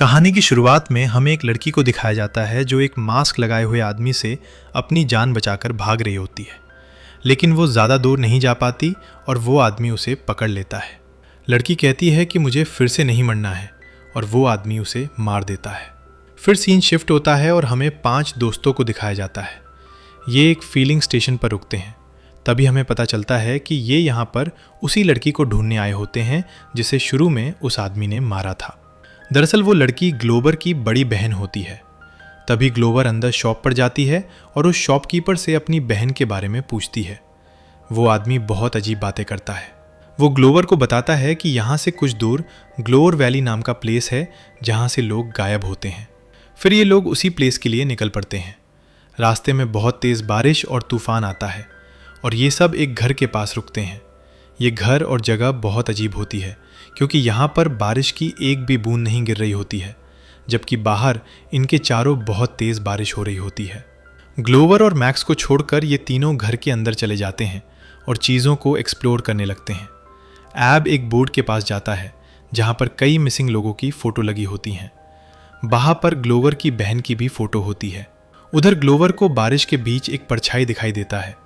कहानी की शुरुआत में हमें एक लड़की को दिखाया जाता है जो एक मास्क लगाए हुए आदमी से अपनी जान बचाकर भाग रही होती है, लेकिन वो ज़्यादा दूर नहीं जा पाती और वो आदमी उसे पकड़ लेता है। लड़की कहती है कि मुझे फिर से नहीं मरना है और वो आदमी उसे मार देता है। फिर सीन शिफ्ट होता है और हमें 5 दोस्तों को दिखाया जाता है। ये एक फीलिंग स्टेशन पर रुकते हैं। तभी हमें पता चलता है कि ये यहाँ पर उसी लड़की को ढूंढने आए होते हैं जिसे शुरू में उस आदमी ने मारा था। दरअसल वो लड़की ग्लोवर की बड़ी बहन होती है। तभी ग्लोवर अंदर शॉप पर जाती है और उस शॉपकीपर से अपनी बहन के बारे में पूछती है। वो आदमी बहुत अजीब बातें करता है। वो ग्लोवर को बताता है कि यहाँ से कुछ दूर ग्लोवर वैली नाम का प्लेस है जहाँ से लोग गायब होते हैं। फिर ये लोग उसी प्लेस के लिए निकल पड़ते हैं। रास्ते में बहुत तेज़ बारिश और तूफान आता है और ये सब एक घर के पास रुकते हैं। ये घर और जगह बहुत अजीब होती है क्योंकि यहाँ पर बारिश की एक भी बूंद नहीं गिर रही होती है, जबकि बाहर इनके चारों बहुत तेज़ बारिश हो रही होती है। ग्लोवर और मैक्स को छोड़कर ये तीनों घर के अंदर चले जाते हैं और चीज़ों को एक्सप्लोर करने लगते हैं। ऐब एक बोर्ड के पास जाता है जहाँ पर कई मिसिंग लोगों की फ़ोटो लगी होती हैं। वहाँ पर ग्लोवर की बहन की भी फ़ोटो होती है। उधर ग्लोवर को बारिश के बीच एक परछाई दिखाई देता है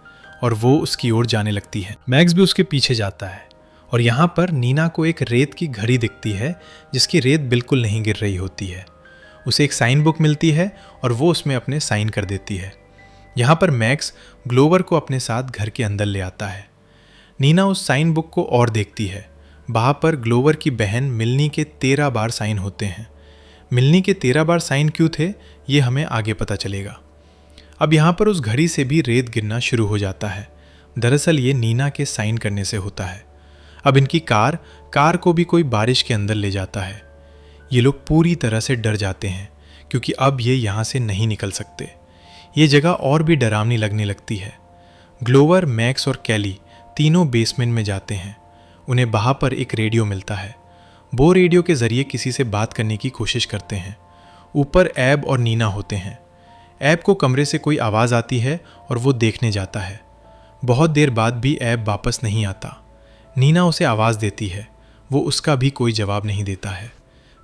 और वो उसकी ओर जाने लगती है। मैक्स भी उसके पीछे जाता है और यहाँ पर नीना को एक रेत की घड़ी दिखती है जिसकी रेत बिल्कुल नहीं गिर रही होती है। उसे एक साइन बुक मिलती है और वो उसमें अपने साइन कर देती है। यहाँ पर मैक्स ग्लोवर को अपने साथ घर के अंदर ले आता है। नीना उस साइन बुक को और देखती है। वहाँ पर ग्लोवर की बहन मिलनी के 13 बार साइन होते हैं। मिलनी के 13 बार साइन क्यों थे ये हमें आगे पता चलेगा। अब यहाँ पर उस घड़ी से भी रेत गिरना शुरू हो जाता है। दरअसल ये नीना के साइन करने से होता है। अब इनकी कार को भी कोई बारिश के अंदर ले जाता है। ये लोग पूरी तरह से डर जाते हैं क्योंकि अब ये यहाँ से नहीं निकल सकते। ये जगह और भी डरावनी लगने लगती है। ग्लोवर, मैक्स और कैली तीनों बेसमेंट में जाते हैं। उन्हें वहाँ पर एक रेडियो मिलता है। वो रेडियो के ज़रिए किसी से बात करने की कोशिश करते हैं। ऊपर ऐब और नीना होते हैं। ऐब को कमरे से कोई आवाज़ आती है और वो देखने जाता है। बहुत देर बाद भी ऐब वापस नहीं आता। नीना उसे आवाज़ देती है, वो उसका भी कोई जवाब नहीं देता है।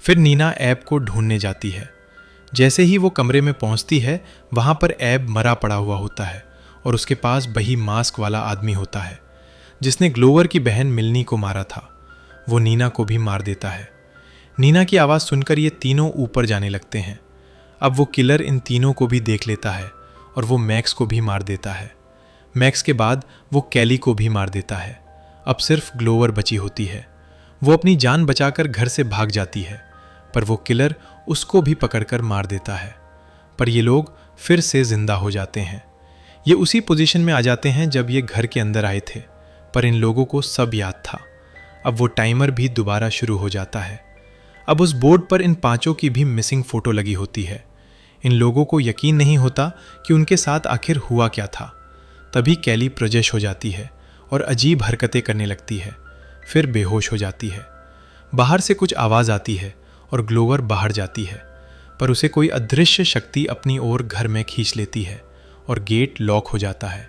फिर नीना ऐब को ढूंढने जाती है। जैसे ही वो कमरे में पहुंचती है वहाँ पर ऐब मरा पड़ा हुआ होता है और उसके पास वही मास्क वाला आदमी होता है जिसने ग्लोवर की बहन मिलनी को मारा था। वो नीना को भी मार देता है। नीना की आवाज़ सुनकर ये तीनों ऊपर जाने लगते हैं। अब वो किलर इन तीनों को भी देख लेता है और वो मैक्स को भी मार देता है। मैक्स के बाद वो कैली को भी मार देता है। अब सिर्फ ग्लोवर बची होती है। वो अपनी जान बचाकर घर से भाग जाती है, पर वो किलर उसको भी पकड़कर मार देता है। पर ये लोग फिर से जिंदा हो जाते हैं। ये उसी पोजीशन में आ जाते हैं जब ये घर के अंदर आए थे, पर इन लोगों को सब याद था। अब वो टाइमर भी दोबारा शुरू हो जाता है। अब उस बोर्ड पर इन 5 की भी मिसिंग फ़ोटो लगी होती है। इन लोगों को यकीन नहीं होता कि उनके साथ आखिर हुआ क्या था। तभी कैली प्रजश हो जाती है और अजीब हरकतें करने लगती है, फिर बेहोश हो जाती है। बाहर से कुछ आवाज़ आती है और ग्लोवर बाहर जाती है, पर उसे कोई अदृश्य शक्ति अपनी ओर घर में खींच लेती है और गेट लॉक हो जाता है।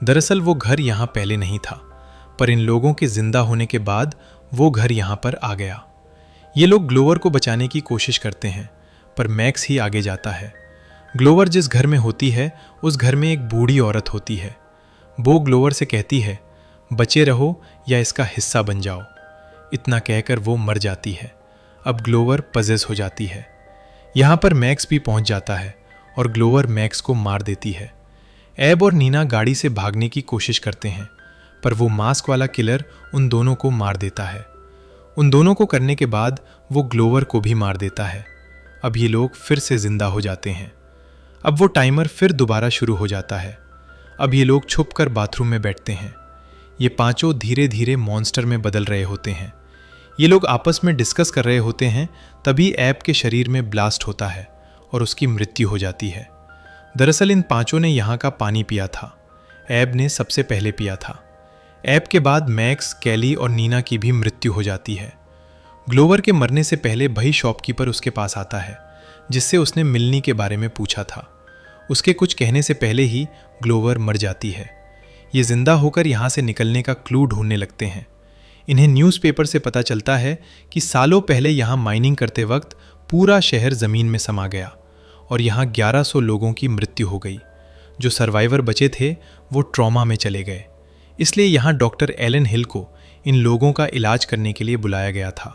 दरअसल वो घर यहाँ पहले नहीं था, पर इन लोगों के जिंदा होने के बाद वो घर यहाँ पर आ गया। ये लोग ग्लोवर को बचाने की कोशिश करते हैं, पर मैक्स ही आगे जाता है। ग्लोवर जिस घर में होती है उस घर में एक बूढ़ी औरत होती है। वो ग्लोवर से कहती है, बचे रहो या इसका हिस्सा बन जाओ। इतना कहकर वो मर जाती है। अब ग्लोवर पजेस हो जाती है। यहाँ पर मैक्स भी पहुँच जाता है और ग्लोवर मैक्स को मार देती है। ऐब और नीना गाड़ी से भागने की कोशिश करते हैं, पर वो मास्क वाला किलर उन दोनों को मार देता है। उन दोनों को करने के बाद वो ग्लोवर को भी मार देता है। अब ये लोग फिर से जिंदा हो जाते हैं। अब वो टाइमर फिर दोबारा शुरू हो जाता है। अब ये लोग छुपकर बाथरूम में बैठते हैं। ये 5 धीरे धीरे मॉन्स्टर में बदल रहे होते हैं। ये लोग आपस में डिस्कस कर रहे होते हैं। तभी ऐब के शरीर में ब्लास्ट होता है और उसकी मृत्यु हो जाती है। दरअसल इन 5 ने यहाँ का पानी पिया था। ऐब ने सबसे पहले पिया था। ऐब के बाद मैक्स, कैली और नीना की भी मृत्यु हो जाती है। ग्लोवर के मरने से पहले वही शॉपकीपर उसके पास आता है जिससे उसने मिलनी के बारे में पूछा था। उसके कुछ कहने से पहले ही ग्लोवर मर जाती है। ये जिंदा होकर यहाँ से निकलने का क्लू ढूंढने लगते हैं। इन्हें न्यूज़पेपर से पता चलता है कि सालों पहले यहाँ माइनिंग करते वक्त पूरा शहर ज़मीन में समा गया और यहाँ 1100 लोगों की मृत्यु हो गई। जो सर्वाइवर बचे थे वो ट्रॉमा में चले गए। इसलिए यहाँ डॉक्टर एलन हिल को इन लोगों का इलाज करने के लिए बुलाया गया था।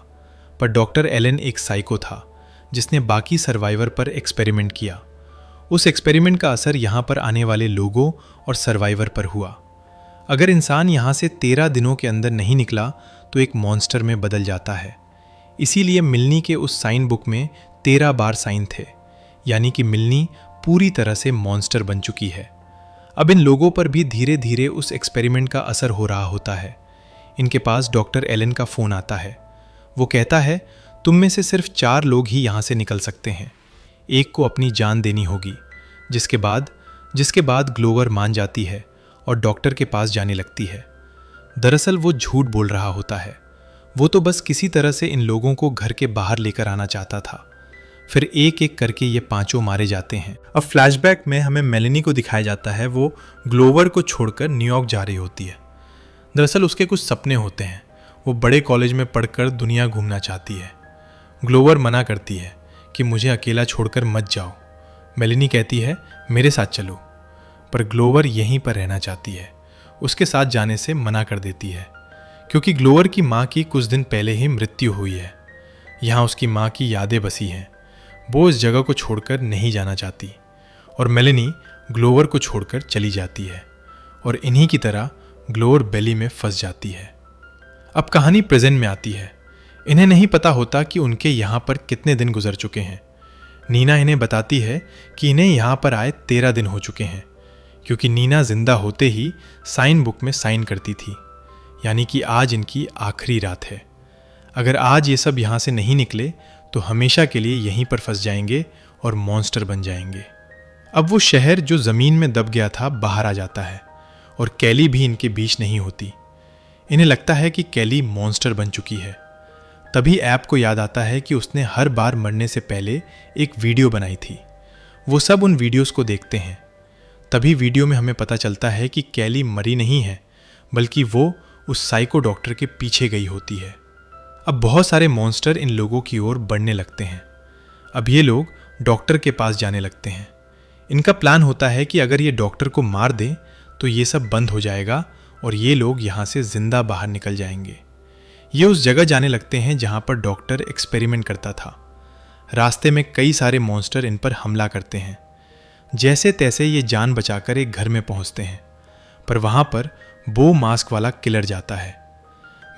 पर डॉक्टर एलन एक साइको था जिसने बाकी सर्वाइवर पर एक्सपेरिमेंट किया। उस एक्सपेरिमेंट का असर यहाँ पर आने वाले लोगों और सर्वाइवर पर हुआ। अगर इंसान यहाँ से 13 दिनों के अंदर नहीं निकला तो एक मॉन्स्टर में बदल जाता है। इसीलिए मिल्नी के उस साइन बुक में 13 बार साइन थे, यानी कि मिल्नी पूरी तरह से मॉन्स्टर बन चुकी है। अब इन लोगों पर भी धीरे धीरे उस एक्सपेरिमेंट का असर हो रहा होता है। इनके पास डॉक्टर एलन का फ़ोन आता है। वो कहता है, तुम में से सिर्फ 4 लोग ही यहाँ से निकल सकते हैं, एक को अपनी जान देनी होगी। जिसके बाद ग्लोवर मान जाती है और डॉक्टर के पास जाने लगती है। दरअसल वो झूठ बोल रहा होता है। वो तो बस किसी तरह से इन लोगों को घर के बाहर लेकर आना चाहता था। फिर एक एक करके ये 5 मारे जाते हैं। अब फ्लैशबैक में हमें मेलेनी को दिखाया जाता है। वो ग्लोवर को छोड़कर न्यूयॉर्क जा रही होती है। दरअसल उसके कुछ सपने होते हैं। वो बड़े कॉलेज में पढ़कर दुनिया घूमना चाहती है। ग्लोवर मना करती है कि मुझे अकेला छोड़कर मत जाओ। मेलेनी कहती है, मेरे साथ चलो। पर ग्लोवर यहीं पर रहना चाहती है। उसके साथ जाने से मना कर देती है क्योंकि ग्लोवर की माँ की कुछ दिन पहले ही मृत्यु हुई है। यहाँ उसकी माँ की यादें बसी हैं। वो इस जगह को छोड़कर नहीं जाना चाहती और मेलेनी ग्लोवर को छोड़कर चली जाती है और इन्हीं की तरह ग्लोवर बेली में फंस जाती है। अब कहानी प्रेजेंट में आती है। इन्हें नहीं पता होता कि उनके यहाँ पर कितने दिन गुजर चुके हैं। नीना इन्हें बताती है कि इन्हें यहाँ पर आए 13 दिन हो चुके हैं, क्योंकि नीना जिंदा होते ही साइन बुक में साइन करती थी, यानी कि आज इनकी आखिरी रात है। अगर आज ये सब यहाँ से नहीं निकले तो हमेशा के लिए यहीं पर फंस जाएंगे और मॉन्स्टर बन जाएंगे। अब वो शहर जो ज़मीन में दब गया था बाहर आ जाता है और कैली भी इनके बीच नहीं होती। इन्हें लगता है कि कैली मॉन्स्टर बन चुकी है। तभी ऐप को याद आता है कि उसने हर बार मरने से पहले एक वीडियो बनाई थी। वो सब उन वीडियोस को देखते हैं। तभी वीडियो में हमें पता चलता है कि कैली मरी नहीं है, बल्कि वो उस साइको डॉक्टर के पीछे गई होती है। अब बहुत सारे मॉन्स्टर इन लोगों की ओर बढ़ने लगते हैं। अब ये लोग डॉक्टर के पास जाने लगते हैं। इनका प्लान होता है कि अगर ये डॉक्टर को मार दें तो ये सब बंद हो जाएगा और ये लोग यहाँ से जिंदा बाहर निकल जाएंगे। ये उस जगह जाने लगते हैं जहाँ पर डॉक्टर एक्सपेरिमेंट करता था। रास्ते में कई सारे मॉन्स्टर इन पर हमला करते हैं। जैसे तैसे ये जान बचाकर एक घर में पहुँचते हैं, पर वहाँ पर बो मास्क वाला किलर जाता है।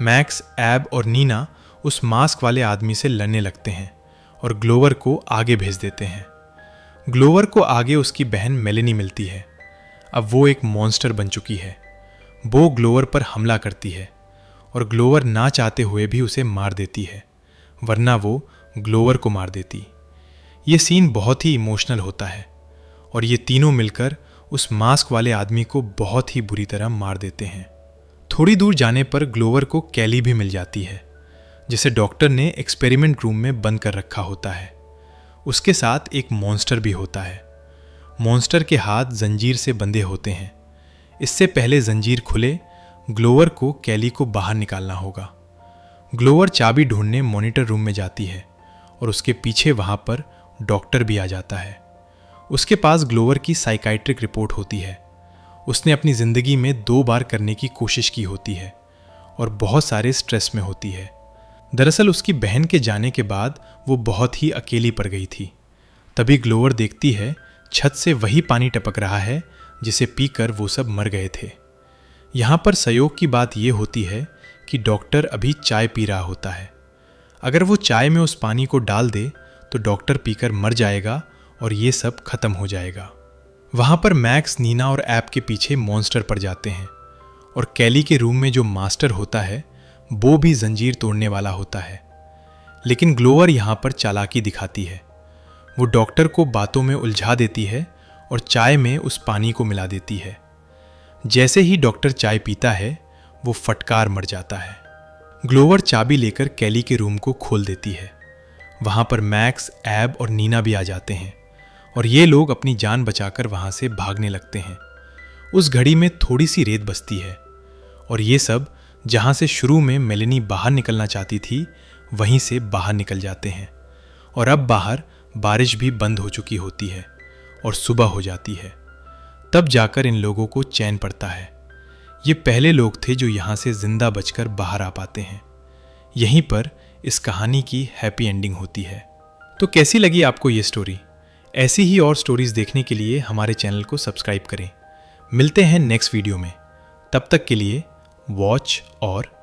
मैक्स, एब और नीना उस मास्क वाले आदमी से लड़ने लगते हैं और ग्लोवर को आगे भेज देते हैं। ग्लोवर को आगे उसकी बहन मेलेनी मिलती है। अब वो एक मॉन्स्टर बन चुकी है। बो ग्लोवर पर हमला करती है और ग्लोवर ना चाहते हुए भी उसे मार देती है, वरना वो ग्लोवर को मार देती। ये सीन बहुत ही इमोशनल होता है और ये तीनों मिलकर उस मास्क वाले आदमी को बहुत ही बुरी तरह मार देते हैं। थोड़ी दूर जाने पर ग्लोवर को कैली भी मिल जाती है, जिसे डॉक्टर ने एक्सपेरिमेंट रूम में बंद कर रखा होता है। उसके साथ एक मॉन्स्टर भी होता है। मॉन्स्टर के हाथ जंजीर से बंधे होते हैं। इससे पहले जंजीर खुले, ग्लोवर को कैली को बाहर निकालना होगा। ग्लोवर चाबी ढूंढने मॉनिटर रूम में जाती है और उसके पीछे वहाँ पर डॉक्टर भी आ जाता है। उसके पास ग्लोवर की साइकाइट्रिक रिपोर्ट होती है। उसने अपनी ज़िंदगी में 2 बार करने की कोशिश की होती है और बहुत सारे स्ट्रेस में होती है। दरअसल उसकी बहन के जाने के बाद वो बहुत ही अकेली पड़ गई थी। तभी ग्लोवर देखती है छत से वही पानी टपक रहा है जिसे पीकर वो सब मर गए थे। यहाँ पर संयोग की बात ये होती है कि डॉक्टर अभी चाय पी रहा होता है। अगर वो चाय में उस पानी को डाल दे तो डॉक्टर पीकर मर जाएगा और ये सब खत्म हो जाएगा। वहाँ पर मैक्स, नीना और ऐप के पीछे मॉन्स्टर पड़ जाते हैं और कैली के रूम में जो मास्टर होता है वो भी जंजीर तोड़ने वाला होता है। लेकिन ग्लोवर यहाँ पर चालाकी दिखाती है। वो डॉक्टर को बातों में उलझा देती है और चाय में उस पानी को मिला देती है। जैसे ही डॉक्टर चाय पीता है वो फटकार मर जाता है। ग्लोवर चाबी लेकर कैली के रूम को खोल देती है। वहाँ पर मैक्स, ऐब और नीना भी आ जाते हैं और ये लोग अपनी जान बचाकर वहाँ से भागने लगते हैं। उस घड़ी में थोड़ी सी रेत बचती है और ये सब जहाँ से शुरू में मेलेनी बाहर निकलना चाहती थी वहीं से बाहर निकल जाते हैं और अब बाहर बारिश भी बंद हो चुकी होती है और सुबह हो जाती है। तब जाकर इन लोगों को चैन पड़ता है। ये पहले लोग थे जो यहाँ से जिंदा बचकर बाहर आ पाते हैं। यहीं पर इस कहानी की हैप्पी एंडिंग होती है। तो कैसी लगी आपको ये स्टोरी? ऐसी ही और स्टोरीज देखने के लिए हमारे चैनल को सब्सक्राइब करें। मिलते हैं नेक्स्ट वीडियो में। तब तक के लिए वॉच और